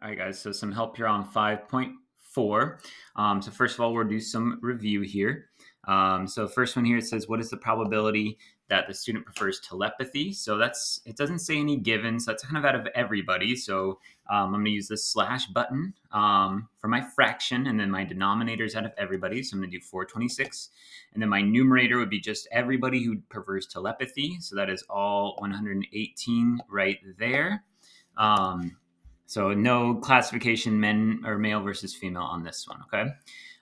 All right, guys, so some help here on 5.4. So first of all, we'll do some review here. So first one here, it says, what is the probability that the student prefers telepathy? So it doesn't say any given, so that's kind of out of everybody. So I'm going to use the slash button for my fraction, and then my denominator is out of everybody. So I'm going to do 426. And then my numerator would be just everybody who prefers telepathy. So that is all 118 right there. So no classification men or male versus female on this one, okay?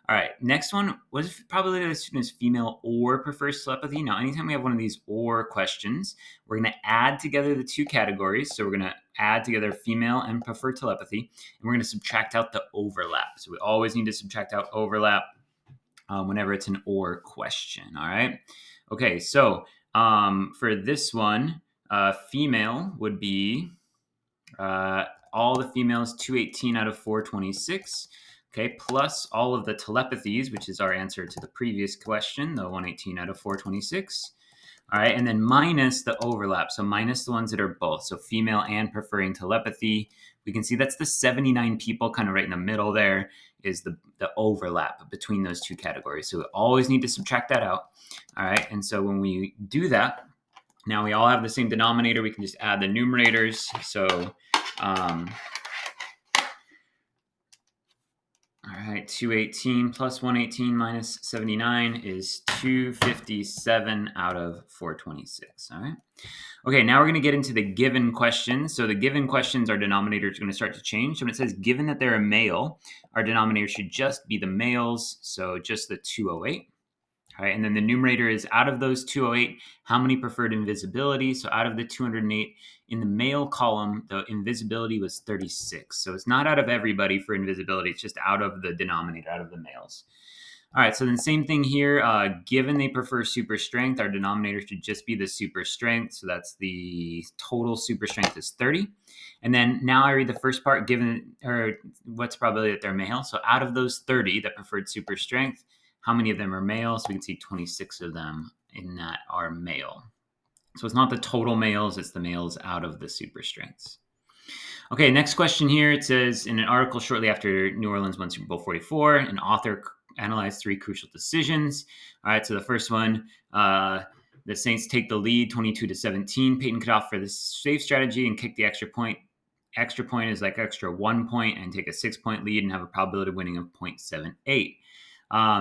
All right, next one, what if probability the student is female or prefers telepathy? Now, anytime we have one of these or questions, we're going to add together the two categories. So we're going to add together female and prefer telepathy, and we're going to subtract out the overlap. So we always need to subtract out overlap whenever it's an or question, all right? Okay, so for this one, female would be all the females, 218 out of 426. Okay, plus all of the telepathies, which is our answer to the previous question, the 118 out of 426. All right, and then minus the overlap. So minus the ones that are both. So female and preferring telepathy. We can see that's the 79 people kind of right in the middle there is the overlap between those two categories. So we always need to subtract that out. All right, and so when we do that, now we all have the same denominator. We can just add the numerators. So all right, 218 plus 118 minus 79 is 257 out of 426. All right. Okay, now we're going to get into the given questions. So the given questions, our denominator is going to start to change. So when it says given that they're a male, our denominator should just be the males. So just the 208. All right, and then the numerator is out of those 208, how many preferred invisibility? So out of the 208, in the male column, the invisibility was 36. So it's not out of everybody for invisibility. It's just out of the denominator, out of the males. All right, so then same thing here. Given they prefer super strength, our denominator should just be the super strength. So that's the total super strength is 30. And then now I read the first part, given, or what's probability that they're male? So out of those 30 that preferred super strength, how many of them are male? So we can see 26 of them in that are male. So it's not the total males, it's the males out of the super strengths. Okay, next question here. It says, in an article shortly after New Orleans won Super Bowl 44, an author analyzed 3 crucial decisions. All right, so the first one, the Saints take the lead 22-17. Peyton cut off for the safe strategy and kick the extra point. Extra point is like extra 1 point and take a 6-point lead and have a probability of winning of 0.78.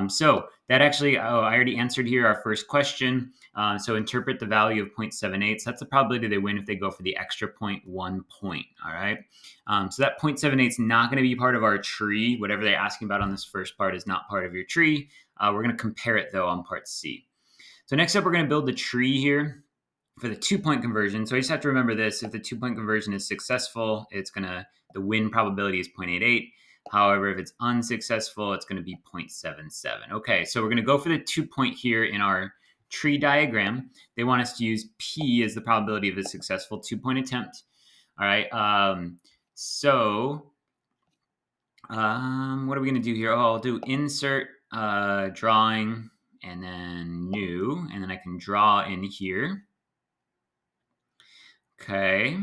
So that actually, I already answered here our first question. So interpret the value of 0.78. So that's the probability they win if they go for the extra point, 1 point. All right. So that 0.78 is not going to be part of our tree. Whatever they're asking about on this first part is not part of your tree. We're going to compare it though on part C. So next up, we're going to build the tree here for the 2-point conversion. So I just have to remember this. If the 2-point conversion is successful, the win probability is 0.88. However, if it's unsuccessful, it's going to be 0.77. Okay, so we're going to go for the 2-point here in our tree diagram. They want us to use P as the probability of a successful 2-point attempt. All right, what are we going to do here? Oh, I'll do insert drawing and then new, and then I can draw in here. Okay.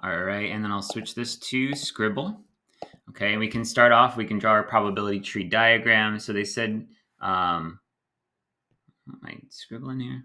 All right, and then I'll switch this to scribble. Okay, and we can start off, we can draw our probability tree diagram. So they said, am I scribbling here?